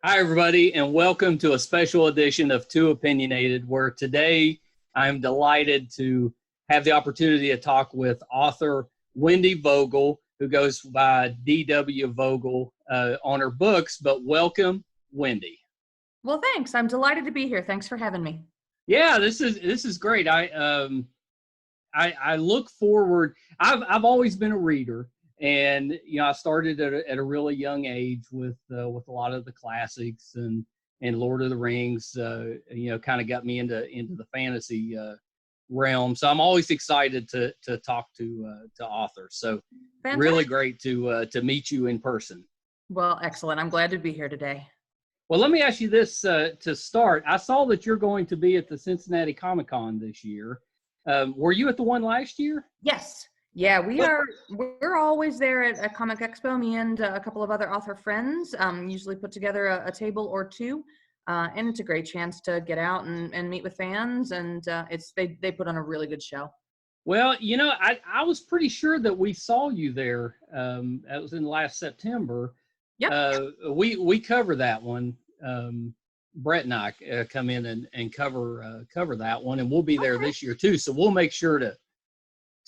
Hi, everybody, and welcome to a special edition of Too Opinionated, where today I'm delighted to have the opportunity to talk with author Wendy Vogel, who goes by D.W. Vogel on her books. But welcome, Wendy. Well, thanks. I'm delighted to be here. Thanks for having me. Yeah, this is great. I look forward. I've always been a reader. And I started at a really young age with a lot of the classics and Lord of the Rings. Kind of got me into the fantasy realm. So I'm always excited to talk to authors. So Fantastic. Really great to meet you in person. Well, excellent. I'm glad to be here today. Well, let me ask you this to start. I saw that you're going to be at the Cincinnati Comic-Con this year. Were you at the one last year? Yes. Yeah, we're always there at Comic Expo. Me and a couple of other author friends usually put together a table or two, and it's a great chance to get out and meet with fans. And they put on a really good show. Well, I was pretty sure that we saw you there. That was in last September. Yep. We cover that one. Brett and I come in and cover that one, and we'll be there this year too. So we'll make sure to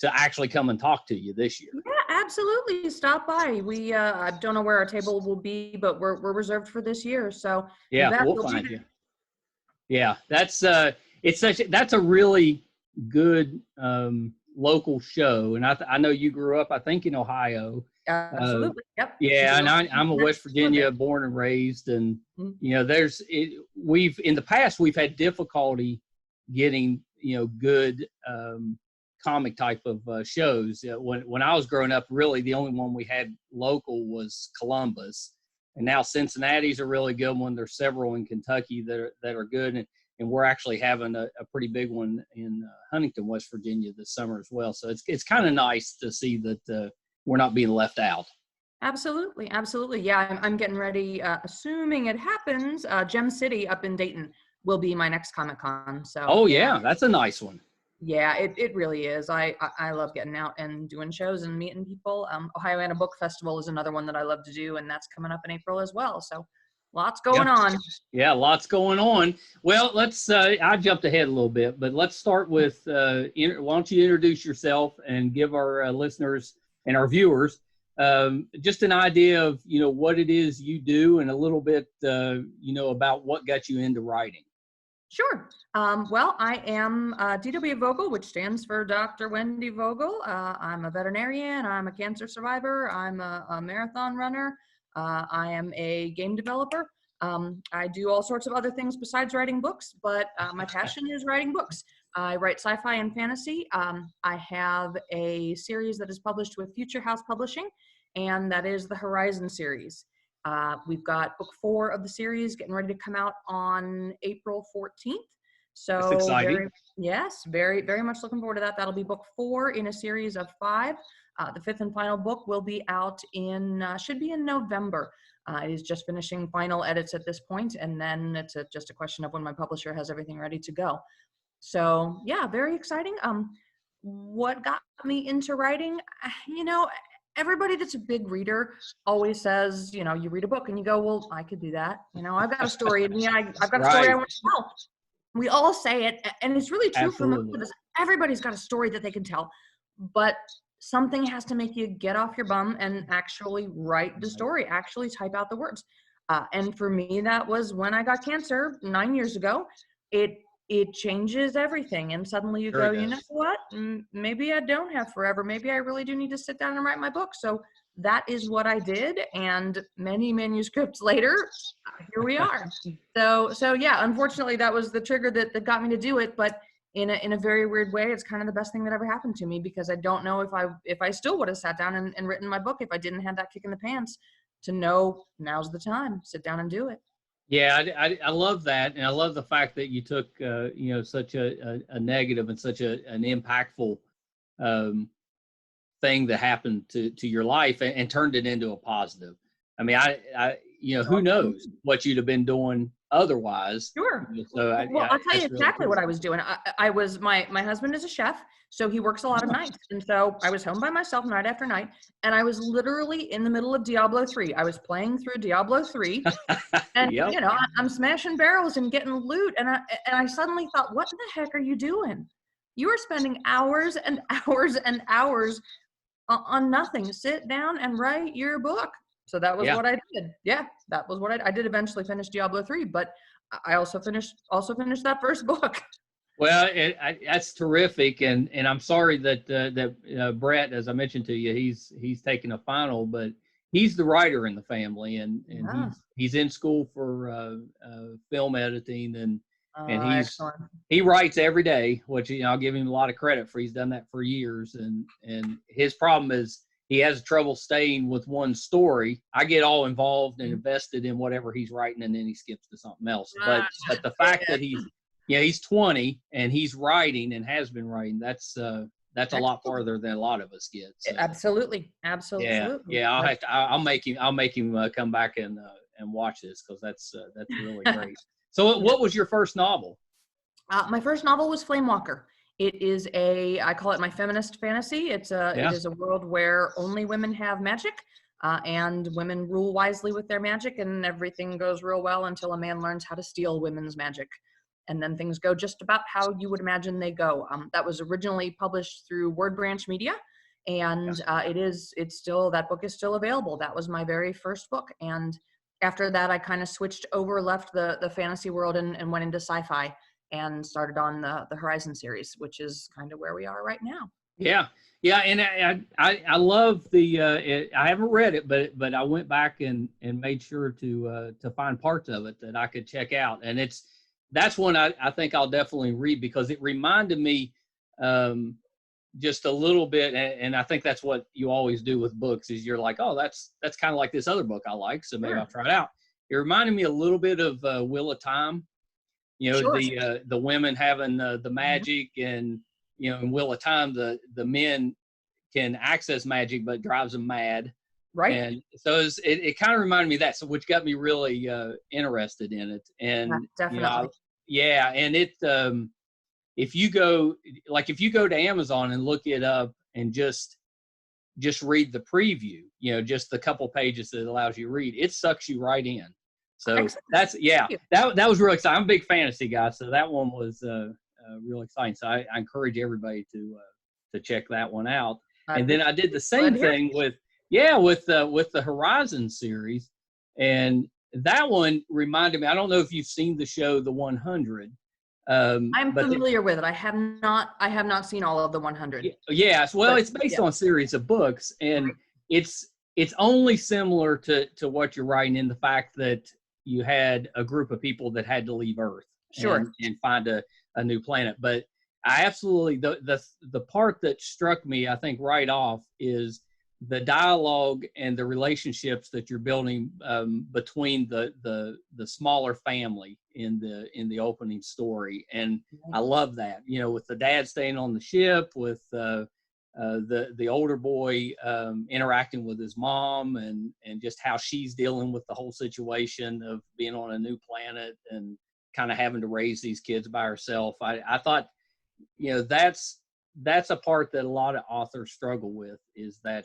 actually come and talk to you this year. Yeah, absolutely. Stop by. I don't know where our table will be, but we're reserved for this year. So yeah, we'll find you. Yeah, that's that's a really good local show, and I know you grew up, I think, in Ohio. Absolutely. Yep. Yeah, and I'm a West Virginia born and raised, and we've in the past we've had difficulty getting good comic type of shows. When I was growing up, really the only one we had local was Columbus, and now Cincinnati's a really good one. There's several in Kentucky that are good, and we're actually having a pretty big one in Huntington, West Virginia this summer as well. So it's kind of nice to see that we're not being left out. Absolutely. Yeah, I'm getting ready. Assuming it happens, Gem City up in Dayton will be my next Comic-Con. So yeah, that's a nice one. Yeah, it really is. I love getting out and doing shows and meeting people. Ohio Anna Book Festival is another one that I love to do, and that's coming up in April as well. So lots going on. Yeah, lots going on. Well, let's, I jumped ahead a little bit, but let's start with, why don't you introduce yourself and give our listeners and our viewers just an idea of, what it is you do and a little bit, about what got you into writing. Sure. Well, I am D.W. Vogel, which stands for Dr. Wendy Vogel. I'm a veterinarian. I'm a cancer survivor. I'm a marathon runner. I am a game developer. I do all sorts of other things besides writing books, but my passion is writing books. I write sci-fi and fantasy. I have a series that is published with Future House Publishing, and that is the Horizon series. We've got book 4 of the series getting ready to come out on April 14th. So that's exciting. Very, very much looking forward to that. That'll be book 4 in a series of 5. The 5th and final book will be out should be in November. It is just finishing final edits at this point, and then it's just a question of when my publisher has everything ready to go. So yeah, very exciting. What got me into writing? Everybody that's a big reader always says, you read a book and you go, well, I could do that. I've got a story in me. I've got a story I want to tell. We all say it, and it's really true. Absolutely. For most of us. Everybody's got a story that they can tell, but something has to make you get off your bum and actually write the story, actually type out the words. And for me, that was when I got cancer 9 years ago. It changes everything. And suddenly you go, you know what? Maybe I don't have forever. Maybe I really do need to sit down and write my book. So that is what I did. And many manuscripts later, here we are. So yeah, unfortunately, that was the trigger that got me to do it. But in a very weird way, it's kind of the best thing that ever happened to me, because I don't know if I still would have sat down and written my book if I didn't have that kick in the pants to know now's the time, sit down and do it. Yeah, I love that, and I love the fact that you took such a negative and such an impactful thing that happened to your life and turned it into a positive. I mean, who knows what you'd have been doing otherwise. Sure. So Well, I'll tell you that's really exactly cool. what I was doing. I was my husband is a chef, so he works a lot of nights, and so I was home by myself night after night, and I was literally in the middle of Diablo 3. I was playing through Diablo 3, and Yep. I'm smashing barrels and getting loot, and I suddenly thought, what the heck are you doing? You are spending hours and hours and hours on nothing. Sit down and write your book. So that was Yeah. what I did. Yeah, that was what I did. Eventually finish Diablo 3, but I also finished that first book. Well, that's terrific, and I'm sorry that Brett, as I mentioned to you, he's taking a final, but he's the writer in the family, and Yeah. he's in school for film editing, and Excellent. he writes every day, which I'll give him a lot of credit for. He's done that for years, and his problem is he has trouble staying with one story. I get all involved and invested in whatever he's writing, and then he skips to something else. But the fact that he's 20 and he's writing and has been writing, that's a lot farther than a lot of us get. So. Absolutely. Yeah. I'll make him come back and watch this, because that's really great. So what was your first novel? My first novel was Flame Walker. It is I call it my feminist fantasy. It is a world where only women have magic, and women rule wisely with their magic, and everything goes real well until a man learns how to steal women's magic. And then things go just about how you would imagine they go. That was originally published through Word Branch Media, and that book is still available. That was my very first book. And after that, I kind of switched over, left the fantasy world and went into sci-fi and started on the Horizon series, which is kind of where we are right now. Yeah, and I love I haven't read it, but I went back and made sure to find parts of it that I could check out, and that's one I think I'll definitely read, because it reminded me just a little bit, and I think that's what you always do with books, is you're like, oh, that's kind of like this other book I like, so maybe I'll try it out. It reminded me a little bit of Wheel of Time. The women having the magic, and in Wheel of Time the men can access magic, but drives them mad. Right. And so it kind of reminded me of that, so which got me really interested in it. And definitely. And it if you go to Amazon and look it up and just read the preview, just the couple pages that it allows you to read, it sucks you right in. So excellent. That was really exciting. I'm a big fantasy guy, so that one was really exciting. So I encourage everybody to check that one out. And then I did the same thing with the Horizon series, and that one reminded me. I don't know if you've seen the show The 100. I'm familiar with it. I have not seen all of the 100. Yes, well, it's based on a series of books, and it's only similar to what you're writing, in the fact that you had a group of people that had to leave Earth, and find a new planet. But I absolutely, the part that struck me, I think, right off, is the dialogue and the relationships that you're building between the smaller family in the opening story. And I love that, with the dad staying on the ship, with the older boy interacting with his mom, and just how she's dealing with the whole situation of being on a new planet and kind of having to raise these kids by herself. I thought, that's a part that a lot of authors struggle with, is that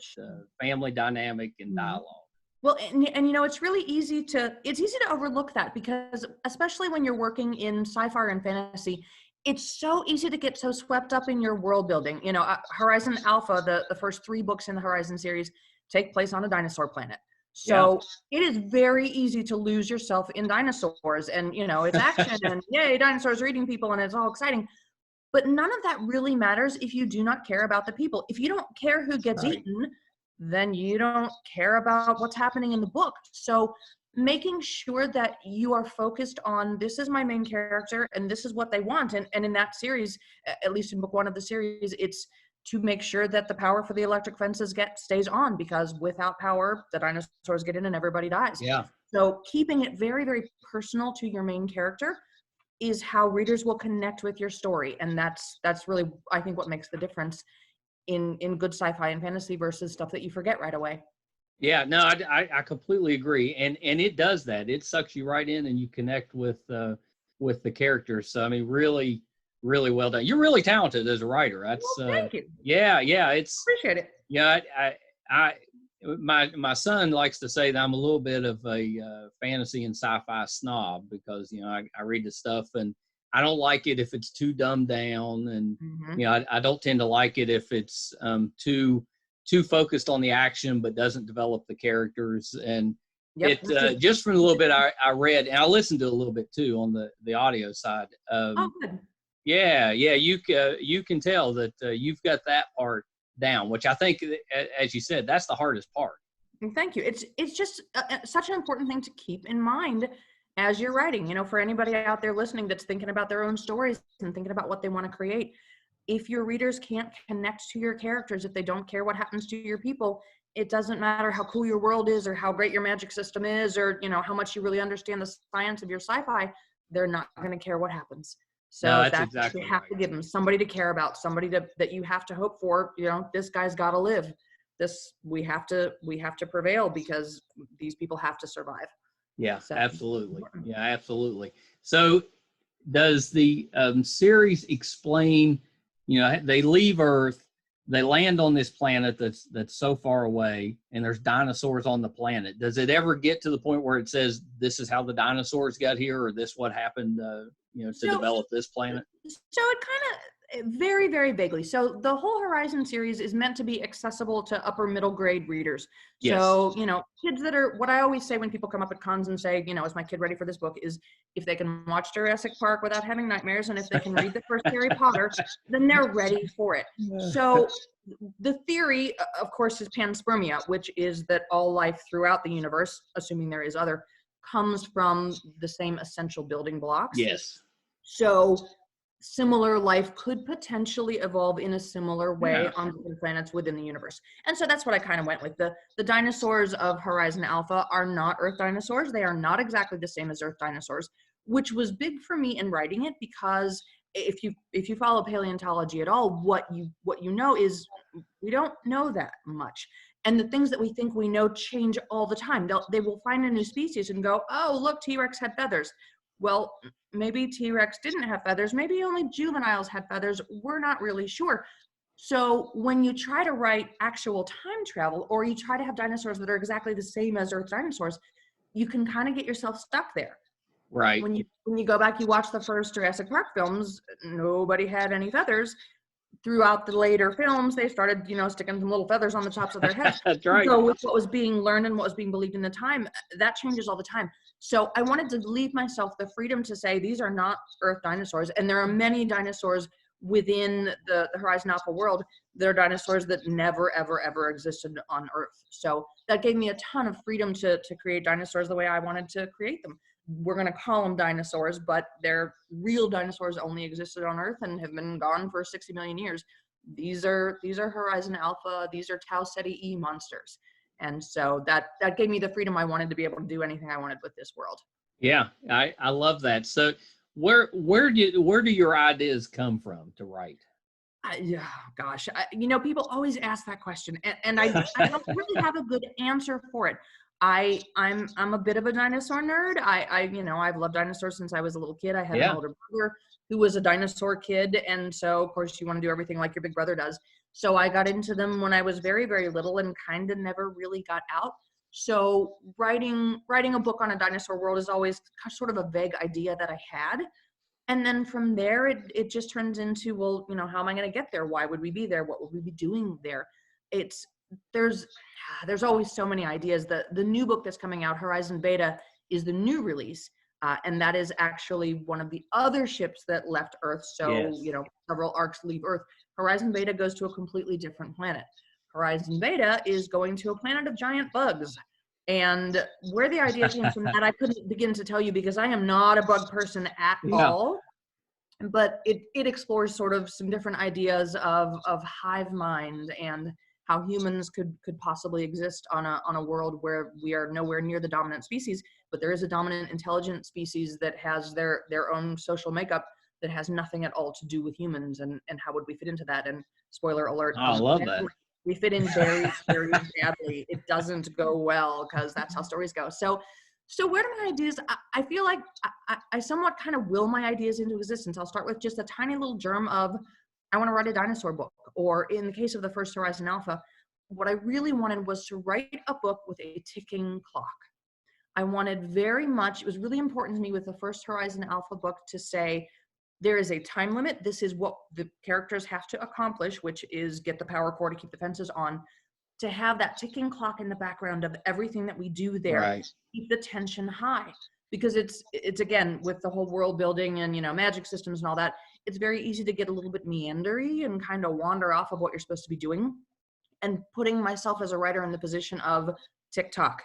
family dynamic and dialogue. Well, and it's really easy to overlook that, because especially when you're working in sci-fi and fantasy, it's so easy to get so swept up in your world building. Horizon Alpha, the first 3 books in the Horizon series, take place on a dinosaur planet. So it is very easy to lose yourself in dinosaurs, and it's action and yay, dinosaurs are eating people, and it's all exciting. But none of that really matters if you do not care about the people. If you don't care who gets eaten, then you don't care about what's happening in the book. So making sure that you are focused on, this is my main character and this is what they want. And in that series, at least in book 1 of the series, it's to make sure that the power for the electric fences stays on, because without power, the dinosaurs get in and everybody dies. Yeah. So keeping it very, very personal to your main character is how readers will connect with your story. And that's really, I think, what makes the difference in good sci-fi and fantasy versus stuff that you forget right away. Yeah, no, I completely agree, and it does that. It sucks you right in, and you connect with the characters. So I mean, really, really well done. You're really talented as a writer. Well, That's thank you. yeah, yeah. It's Appreciate it. yeah. I my son likes to say that I'm a little bit of a fantasy and sci-fi snob because I read the stuff and I don't like it if it's too dumbed down, and Hmm. I don't tend to like it if it's too focused on the action but doesn't develop the characters. And Yep. it just from a little bit I read, and I listened to a little bit too on the audio side. Oh, good. Yeah, yeah, you can tell that you've got that part down, which I think, as you said, that's the hardest part. Thank you. It's just such an important thing to keep in mind as you're writing. For anybody out there listening that's thinking about their own stories and thinking about what they want to create, if your readers can't connect to your characters, if they don't care what happens to your people, it doesn't matter how cool your world is or how great your magic system is or how much you really understand the science of your sci-fi. They're not going to care what happens. No, So that's that's what you exactly have right. to give them, somebody to care about, somebody that you have to hope for. This guy's got to live. We have to prevail because these people have to survive. Yeah, So absolutely. Yeah, absolutely. So, does the series explain? They leave Earth, they land on this planet that's so far away, and there's dinosaurs on the planet. Does it ever get to the point where it says this is how the dinosaurs got here, or this what happened? To so develop this planet. So it kind of very, very vaguely. So the whole Horizon series is meant to be accessible to upper middle grade readers. Yes. So, kids that are, what I always say when people come up at cons and say, is my kid ready for this book, is if they can watch Jurassic Park without having nightmares and if they can read the first Harry Potter, then they're ready for it. So the theory, of course, is panspermia, which is that all life throughout the universe, assuming there is other, comes from the same essential building blocks. Yes. So similar life could potentially evolve in a similar way Yeah. on different planets within the universe. And so that's what I kind of went with. The dinosaurs of Horizon Alpha are not Earth dinosaurs. They are not exactly the same as Earth dinosaurs, which was big for me in writing it because if you follow paleontology at all, what you know is we don't know that much. And the things that we think we know change all the time. They will find a new species and go, oh, look, T-Rex had feathers. Well, maybe T-Rex didn't have feathers. Maybe only juveniles had feathers. We're not really sure. So when you try to write actual time travel, or you try to have dinosaurs that are exactly the same as Earth dinosaurs, you can kind of get yourself stuck there. Right. When you go back, you watch the first Jurassic Park films, nobody had any feathers. Throughout the later films, they started, sticking some little feathers on the tops of their heads. That's right. So with what was being learned and what was being believed in the time, that changes all the time. So I wanted to leave myself the freedom to say these are not Earth dinosaurs, and there are many dinosaurs within the Horizon Alpha world. There are dinosaurs that never, ever, ever existed on Earth. So that gave me a ton of freedom to create dinosaurs the way I wanted to create them. We're going to call them dinosaurs, but they're real dinosaurs only existed on Earth and have been gone for 60 million years. These are Horizon Alpha. These are Tau Ceti E monsters. And so that gave me the freedom I wanted to be able to do anything I wanted with this world. Yeah, I love that. So where do your ideas come from to write? Yeah, gosh, people always ask that question, and I don't really have a good answer for it. I'm a bit of a dinosaur nerd. I've loved dinosaurs since I was a little kid. I had an Yeah. older brother who was a dinosaur kid, and so of course you want to do everything like your big brother does. So I got into them when I was very, very little and kind of never really got out. So writing a book on a dinosaur world is always sort of a vague idea that I had. And then from there, it just turns into, well, how am I going to get there? Why would we be there? What would we be doing there? It's there's always so many ideas. The new book that's coming out, Horizon Beta, is the new release, and that is actually one of the other ships that left Earth. So Yes. several arcs leave Earth. Horizon Beta goes to a completely different planet. Horizon Beta is going to a planet of giant bugs. And where the idea came from that, I couldn't begin to tell you because I am not a bug person at Yeah. all. But it explores sort of some different ideas of hive mind and how humans could possibly exist on a world where we are nowhere near the dominant species, but there is a dominant intelligent species that has their own social makeup that has nothing at all to do with humans, and how would we fit into that? And spoiler alert, Oh, I love that. We fit in very, very badly. It doesn't go well because that's how stories go. So where do my ideas, I feel like I somewhat kind of will my ideas into existence. I'll start with just a tiny little germ of, I want to write a dinosaur book. Or in the case of the first Horizon Alpha, what I really wanted was to write a book with a ticking clock. I wanted very much, it was really important to me with the first Horizon Alpha book to say, there is a time limit. This is what the characters have to accomplish, which is get the power core to keep the fences on, to have that ticking clock in the background of everything that we do there, Right. keep the tension high. Because it's again, with the whole world building and, magic systems and all that, it's very easy to get a little bit meandery and kind of wander off of what you're supposed to be doing. And putting myself as a writer in the position of tick-tock.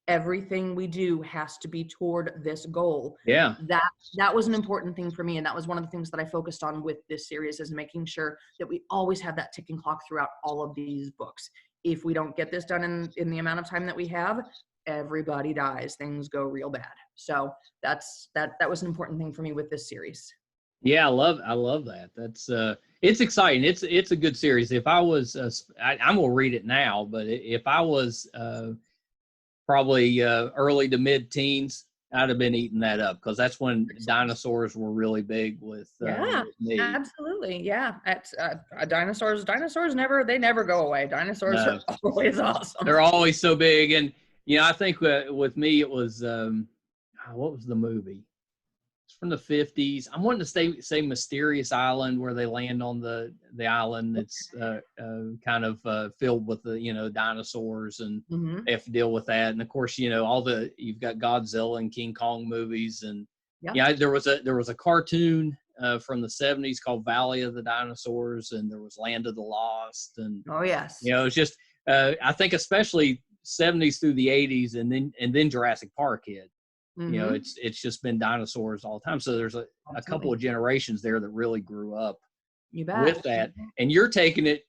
Everything we do has to be toward this goal. Yeah. That was an important thing for me. And that was one of the things that I focused on with this series, is making sure that we always have that ticking clock throughout all of these books. If we don't get this done in the amount of time that we have, everybody dies. Things go real bad. So that was an important thing for me with this series. Yeah, I love that. That's it's exciting. It's a good series. If I was, I'm gonna read it now, but if I was probably early to mid teens, I'd have been eating that up, because that's when dinosaurs were really big with me. Absolutely. Yeah. It's, dinosaurs never go away. Dinosaurs are always awesome. They're always so big. And, I think with me, it was, what was the movie? It's from the 50s. I'm wanting to say Mysterious Island, where they land on the island that's kind of filled with the dinosaurs, and they have to deal with that. And of course, you've got Godzilla and King Kong movies, and there was a cartoon from the 70s called Valley of the Dinosaurs, and there was Land of the Lost, and oh yes, it's just I think especially 70s through the 80s, and then Jurassic Park hit. It's just been dinosaurs all the time. So there's a couple of generations there that really grew up with that. And you're taking it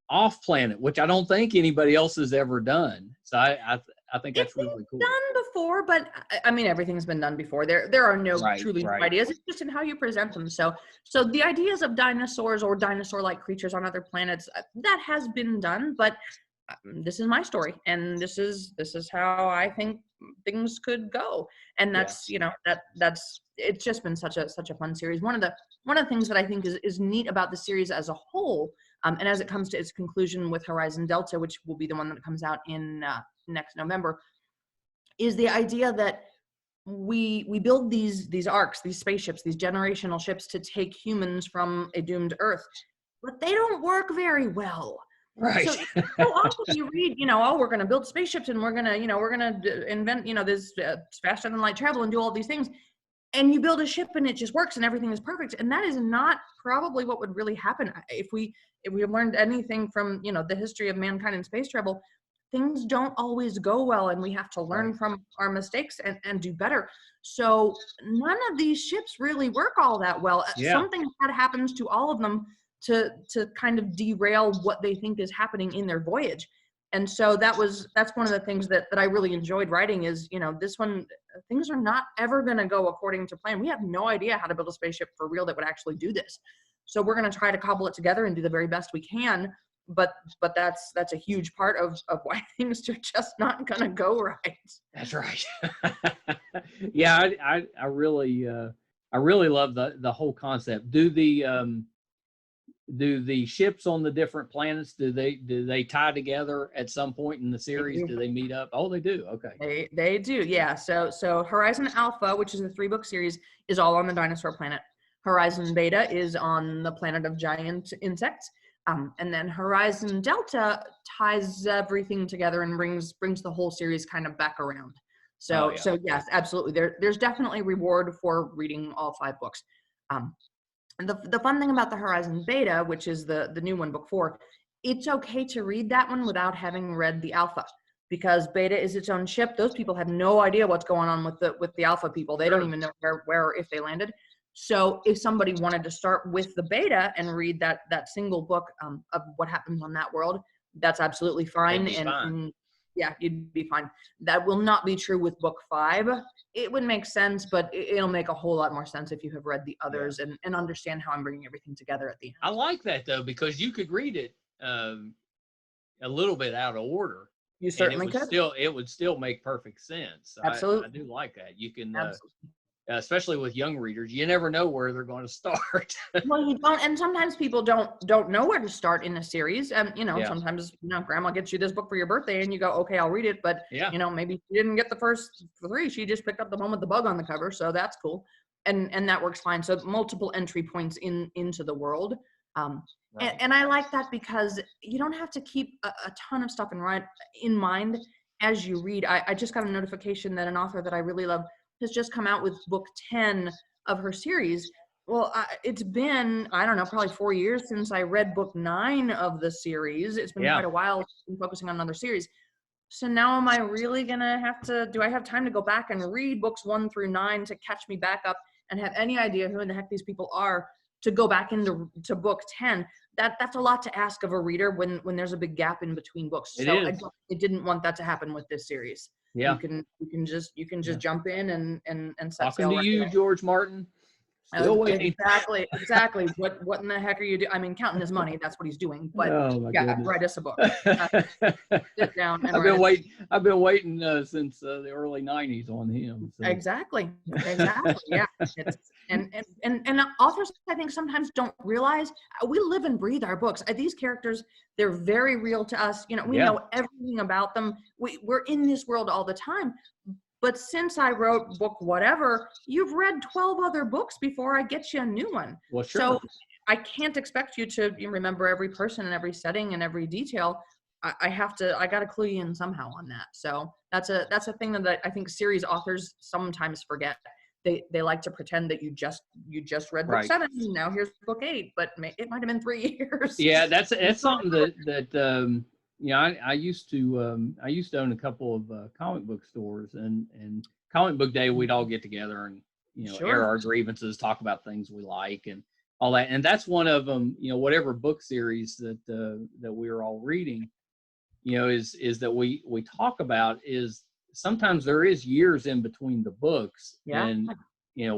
off planet, which I don't think anybody else has ever done. So I think that's really cool. Done before, but I mean, everything's been done before. There are no truly new ideas. It's just in how you present them. So the ideas of dinosaurs or dinosaur-like creatures on other planets, that has been done, but this is my story, and this is how I think things could go. And that's that's it's just been such a fun series. One of the things that I think is neat about the series as a whole, and as it comes to its conclusion with Horizon Delta, which will be the one that comes out in next November, is the idea that we build these arcs, these spaceships, these generational ships to take humans from a doomed Earth, but they don't work very well. Right. So often you read, we're going to build spaceships, and we're going to invent, this faster than light travel and do all these things. And you build a ship and it just works and everything is perfect. And that is not probably what would really happen. If we have learned anything from, the history of mankind in space travel, things don't always go well, and we have to learn from our mistakes and do better. So none of these ships really work all that well. Yeah. Something bad happens to all of them to kind of derail what they think is happening in their voyage. And so that's one of the things that I really enjoyed writing is, this one, things are not ever going to go according to plan. We have no idea how to build a spaceship for real that would actually do this. So we're going to try to cobble it together and do the very best we can. But that's a huge part of why things are just not going to go right. That's right. Yeah, I really love the whole concept. Do the ships on the different planets, do they tie together at some point in the series? Do they meet up? Oh, they do. Okay. They do. Yeah. So Horizon Alpha, which is a 3-book series, is all on the dinosaur planet. Horizon Beta is on the planet of giant insects. And then Horizon Delta ties everything together and brings the whole series kind of back around. So yes, absolutely. There's definitely reward for reading all 5 books. And the fun thing about the Horizon Beta, which is the new one, book 4, it's okay to read that one without having read the Alpha, because Beta is its own ship. Those people have no idea what's going on with the Alpha people. They don't even know where or if they landed. So if somebody wanted to start with the Beta and read that single book of what happens on that world, that's absolutely fine. And yeah, you'd be fine. That will not be true with book 5. It would make sense, but it'll make a whole lot more sense if you have read the others and understand how I'm bringing everything together at the end. I like that, though, because you could read it a little bit out of order, You and certainly could. it would still make perfect sense. I Absolutely. do like that. You can, Absolutely. especially with young readers, you never know where they're going to start. Well, you don't, and sometimes people don't know where to start in a series. And Yeah, sometimes grandma gets you this book for your birthday, and you go, okay, I'll read it. But yeah, maybe she didn't get the first three; she just picked up the one with the bug on the cover, so that's cool, and that works fine. So multiple entry points into the world, right. and I like that because you don't have to keep a ton of stuff in mind as you read. I just got a notification that an author that I really love has just come out with book 10 of her series. Well, it's been, I don't know, probably 4 years since I read book 9 of the series. It's been Yeah, quite a while. I've been focusing on another series. So now am I really going to do I have time to go back and read books 1 through 9 to catch me back up and have any idea who in the heck these people are to go back into book 10? That's a lot to ask of a reader when there's a big gap in between books. it So is. I didn't want that to happen with this series. You Yeah, can just yeah. jump in and set Talking sail to right you, away. George Martin. Still waiting. Exactly. What in the heck are you doing? I mean, counting his money, that's what he's doing. But Oh my yeah, goodness. write us a book. Sit down and I've write been us. waiting. I've been waiting since the early '90s on him. So. Exactly. Yeah. It's, and authors, I think, sometimes don't realize we live and breathe our books. These characters, they're very real to us. We Yeah. know everything about them. We're in this world all the time. But since I wrote book whatever, you've read 12 other books before I get you a new one. Well, sure. So I can't expect you to remember every person and every setting and every detail. I got to clue you in somehow on that. So that's a thing that I think series authors sometimes forget. They like to pretend that you just read book Right. 7. Now here's book 8, but it might have been 3 years. Yeah, that's something that I used to own a couple of comic book stores, and comic book day we'd all get together and air Sure. our grievances, talk about things we like and all that, and that's one of them. Whatever book series that we were all reading, is that we talk about is sometimes there is years in between the books, Yeah. and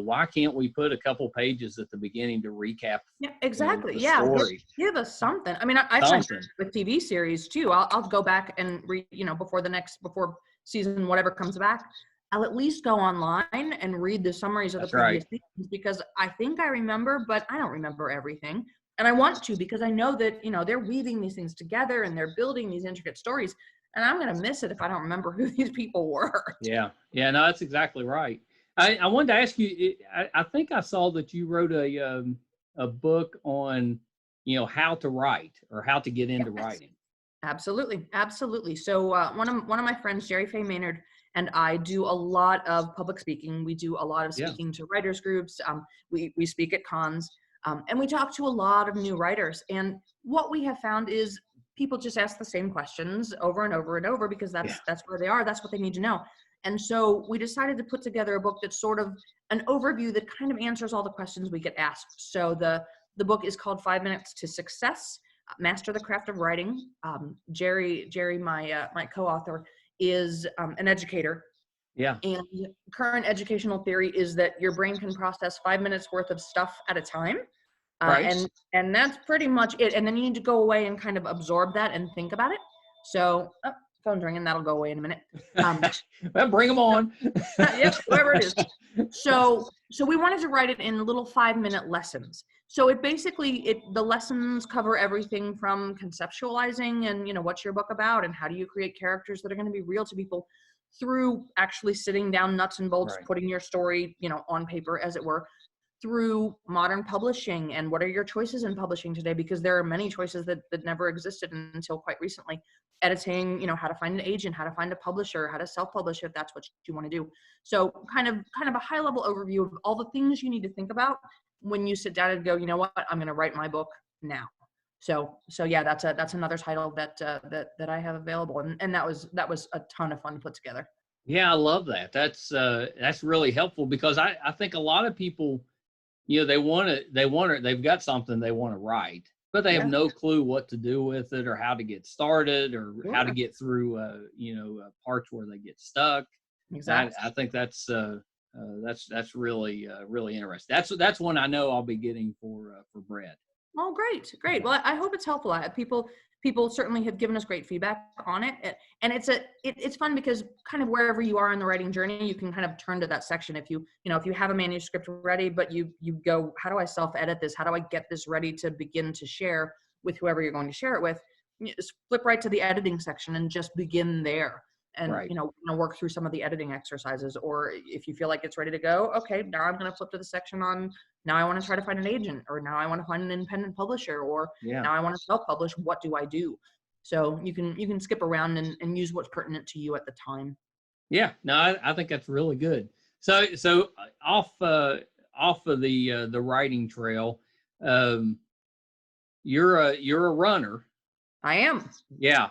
why can't we put a couple pages at the beginning to recap Yeah, exactly. the Yeah, story? give us something. I mean, I find Something. with TV series too. I'll go back and read, before season whatever comes back. I'll at least go online and read the summaries of the That's previous right. seasons because I think I remember, but I don't remember everything. And I want to because I know that they're weaving these things together and they're building these intricate stories. And I'm gonna miss it if I don't remember who these people were. Yeah. No, that's exactly right. I wanted to ask you. I think I saw that you wrote a book on how to write or how to get into Yes. writing. Absolutely. So one of my friends, Jerry Faye Maynard, and I do a lot of public speaking. We do a lot of Yeah. speaking to writers groups. We speak at cons, and we talk to a lot of new writers. And what we have found is people just ask the same questions over and over and over because that's where they are. That's what they need to know. And so we decided to put together a book that's sort of an overview that kind of answers all the questions we get asked. So the book is called 5 Minutes to Success. Master the Craft of Writing. Jerry, my co-author, is an educator. Yeah. And current educational theory is that your brain can process 5 minutes worth of stuff at a time. Right. And that's pretty much it. And then you need to go away and kind of absorb that and think about it. So, phone's ringing. That'll go away in a minute. Well, bring them on. Yep, whoever it is. So we wanted to write it in little 5-minute lessons. So the lessons cover everything from conceptualizing and what's your book about and how do you create characters that are going to be real to people through actually sitting down nuts and bolts, Right. putting your story, on paper as it were, through modern publishing and what are your choices in publishing today, because there are many choices that never existed until quite recently. Editing, how to find an agent, how to find a publisher, how to self-publish if that's what you want to do. So kind of a high level overview of all the things you need to think about when you sit down and go, you know what, I'm going to write my book now. So yeah, that's another title that I have available, and that was a ton of fun to put together. Yeah, I love that. That's really helpful because I think a lot of people, they've got something they want to write, but they have no clue what to do with it or how to get started or how to get through, parts where they get stuck. Exactly. I think that's really, really interesting. That's one I know I'll be getting for Brett. Oh, great. Well, I hope it's helpful. People people certainly have given us great feedback on it. And it's fun because kind of wherever you are in the writing journey, you can kind of turn to that section. If you have a manuscript ready, but you go, how do I self-edit this? How do I get this ready to begin to share with whoever you're going to share it with? You just flip right to the editing section and just begin there. And, Right. Work through some of the editing exercises. Or if you feel like it's ready to go, okay, now I'm going to flip to the section on, now I want to try to find an agent, or now I want to find an independent publisher, or now I want to self-publish. What do I do? So you can skip around and use what's pertinent to you at the time. Yeah, no, I think that's really good. So off of the writing trail, you're a runner. I am. Yeah.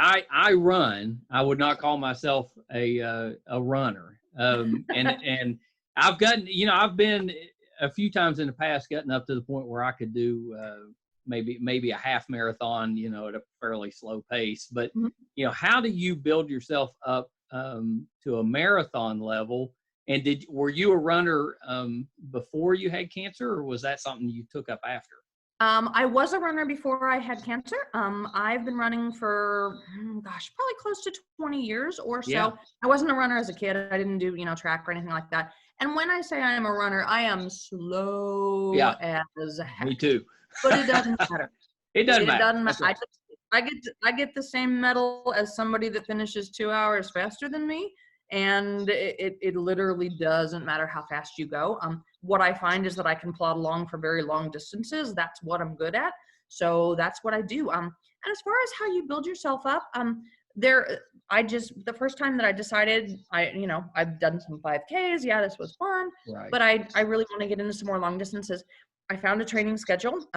I run. I would not call myself a runner. And I've been a few times in the past gotten up to the point where I could do maybe a half marathon, at a fairly slow pace. But how do you build yourself up to a marathon level? And were you a runner before you had cancer, or was that something you took up after? I was a runner before I had cancer. I've been running for, probably close to 20 years or so. Yeah. I wasn't a runner as a kid. I didn't do, track or anything like that. And when I say I am a runner, I am slow as heck. Me too. But it doesn't matter. It doesn't matter. Right. I get the same medal as somebody that finishes 2 hours faster than me. And it literally doesn't matter how fast you go. What I find is that I can plod along for very long distances. That's what I'm good at. So that's what I do. And as far as how you build yourself up, the first time that I decided, I've done some 5Ks. Yeah, this was fun. Right. But I really want to get into some more long distances. I found a training schedule.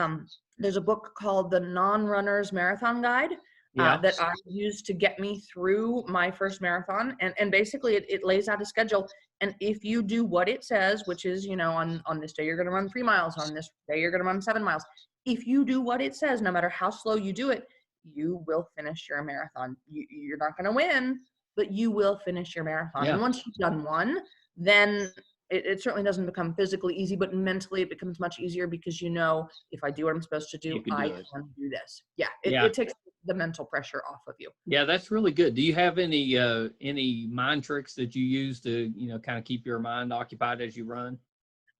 There's a book called The Non-Runner's Marathon Guide. That I used to get me through my first marathon. And basically it lays out a schedule. And if you do what it says, which is, on this day, you're going to run 3 miles. On this day, you're going to run 7 miles. If you do what it says, no matter how slow you do it, you will finish your marathon. You're not going to win, but you will finish your marathon. Yeah. And once you've done one, then it certainly doesn't become physically easy, but mentally it becomes much easier because if I do what I'm supposed to do, I can do this. Yeah, it takes the mental pressure off of you. Yeah, that's really good. Do you have any mind tricks that you use to kind of keep your mind occupied as you run?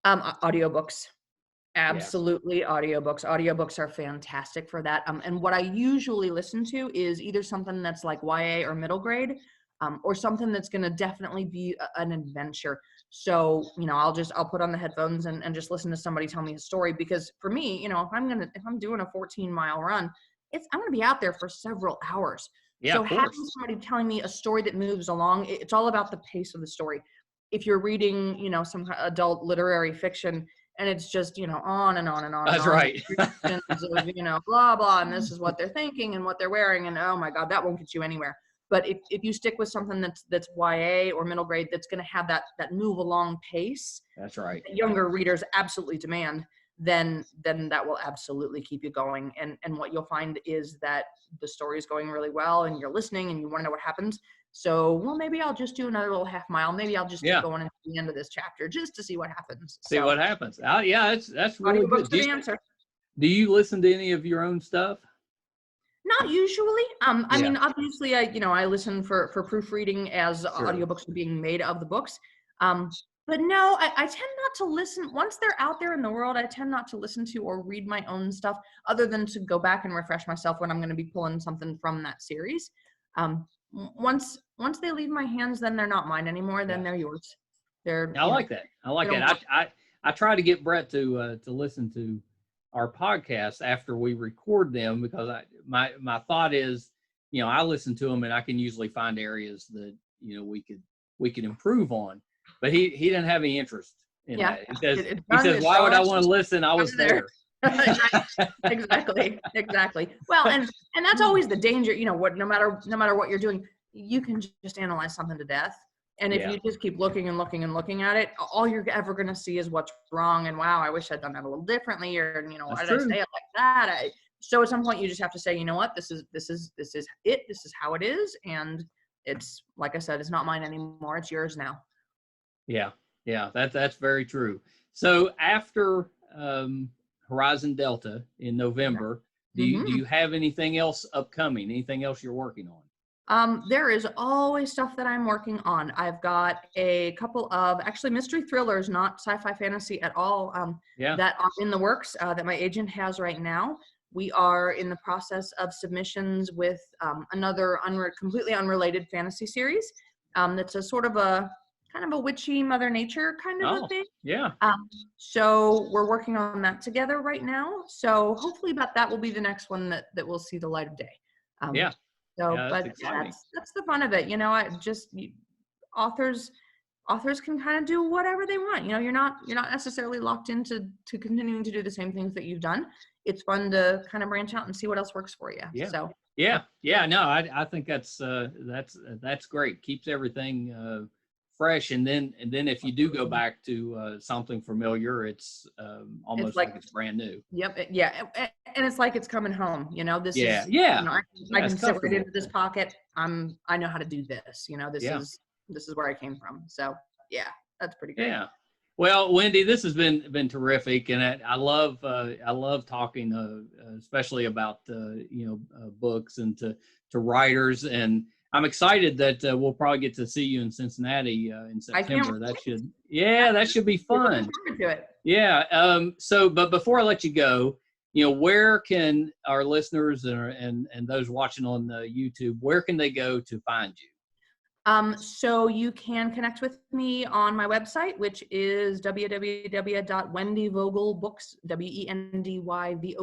Audiobooks. Absolutely. Yeah. Audiobooks are fantastic for that. And what I usually listen to is either something that's like YA or middle grade, or something that's going to definitely be an adventure. So, I'll put on the headphones and just listen to somebody tell me a story, because for me, if I'm doing a 14-mile run, I'm going to be out there for several hours. Yeah, so having somebody telling me a story that moves along, it's all about the pace of the story. If you're reading, some adult literary fiction, and it's just, on and on and on. That's and on, right. of, blah, blah, and this is what they're thinking and what they're wearing. And oh my God, that won't get you anywhere. But if you stick with something that's YA or middle grade, that's going to have that move along pace. That's right. That younger readers absolutely demand, then that will absolutely keep you going. And what you'll find is that the story is going really well and you're listening and you want to know what happens. So, well, maybe I'll just do another little half mile. Maybe I'll just keep going into the end of this chapter just to see what happens. See what happens. Yeah, that's really good. Do you listen to any of your own stuff? Not usually. I mean, obviously, I listen for proofreading as audiobooks are being made of the books. But no, I tend not to listen. Once they're out there in the world, I tend not to listen to or read my own stuff, other than to go back and refresh myself when I'm going to be pulling something from that series. Once they leave my hands, then they're not mine anymore. Then they're yours. I like that. I try to get Brett to listen to our podcasts after we record them, because my thought is, I listen to them and I can usually find areas that we could improve on. But he didn't have any interest in that. He says, why would I want to listen? I was there. Exactly. Well, and that's always the danger. No matter what you're doing, you can just analyze something to death. And if you just keep looking and looking and looking at it, all you're ever going to see is what's wrong. And wow, I wish I'd done that a little differently. Or why did I say it like that? So at some point, you just have to say, you know what, this is it. This is how it is. And it's, like I said, it's not mine anymore. It's yours now. Yeah, that's very true. So after Horizon Delta in November, Do you have anything else upcoming? Anything else you're working on? There is always stuff that I'm working on. I've got a couple of actually mystery thrillers, not sci-fi fantasy at all, that are in the works that my agent has right now. We are in the process of submissions with another completely unrelated fantasy series. That's a sort of a kind of a witchy Mother Nature kind of a thing. Yeah. So we're working on that together right now. So hopefully that will be the next one that will see the light of day. So, yeah, but that's the fun of it. Authors can kind of do whatever they want. You're not necessarily locked into continuing to do the same things that you've done. It's fun to kind of branch out and see what else works for you. Yeah. So No, I think that's great. Keeps everything fresh, and then if you do go back to something familiar, it's almost like it's brand new. Yep. Yeah. And it's like it's coming home. This is. I can sit right into this pocket. I know how to do this. This is where I came from. So yeah, that's pretty great. Yeah. Well, Wendy, this has been terrific, and I love talking, especially about books and to writers, and I'm excited that we'll probably get to see you in Cincinnati in September. That should be fun. Looking forward to it. Yeah. But before I let you go, where can our listeners and those watching on YouTube, where can they go to find you? So you can connect with me on my website, which is www.wendyvogelbooks, WendyVogel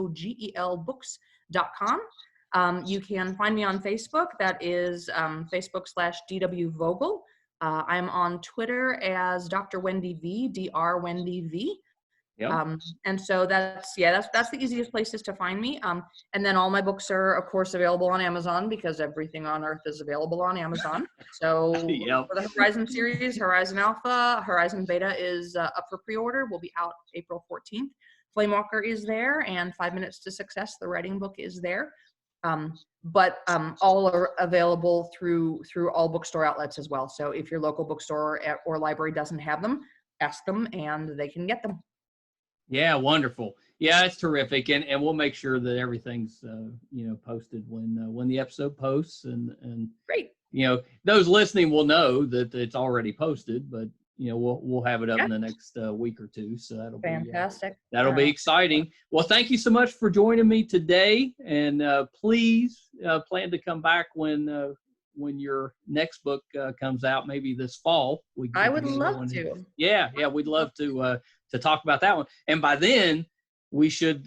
You can find me on Facebook. That is Facebook/DW Vogel. I'm on Twitter as Dr. Wendy V, Dr. Wendy V. Yep. And so that's the easiest places to find me. And then all my books are, of course, available on Amazon because everything on earth is available on Amazon. So for the Horizon series, Horizon Alpha, Horizon Beta is up for pre-order. Will be out April 14th. Flamewalker is there, and 5 Minutes to Success, the writing book, is there. But all are available through all bookstore outlets as well. So if your local bookstore or library doesn't have them, ask them and they can get them. Yeah, wonderful. Yeah, it's terrific, and we'll make sure that everything's posted when the episode posts, and great. Those listening will know that it's already posted, but we'll have it up in the next week or two, so that'll fantastic. That'll be exciting. Well, thank you so much for joining me today, and please plan to come back when your next book comes out, maybe this fall. I would love to. Yeah, we'd love to talk about that one. And by then, we should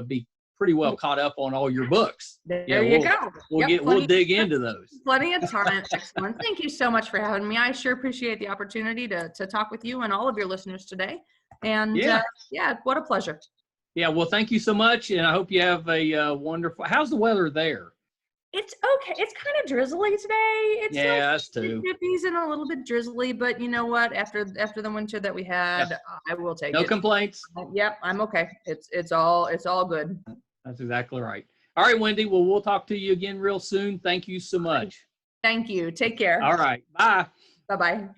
be pretty well caught up on all your books. There you go. We'll dig into those. Plenty of time. Excellent. Thank you so much for having me. I sure appreciate the opportunity to talk with you and all of your listeners today. And what a pleasure. Yeah, well, thank you so much, and I hope you have a wonderful. How's the weather there? It's okay. It's kind of drizzly today. It's us too. It's and a little bit drizzly, but you know what? After the winter that we had, I will take it. No complaints. Yep, I'm okay. It's all good. That's exactly right. All right, Wendy. Well, we'll talk to you again real soon. Thank you so much. Thank you. Take care. All right. Bye. Bye-bye.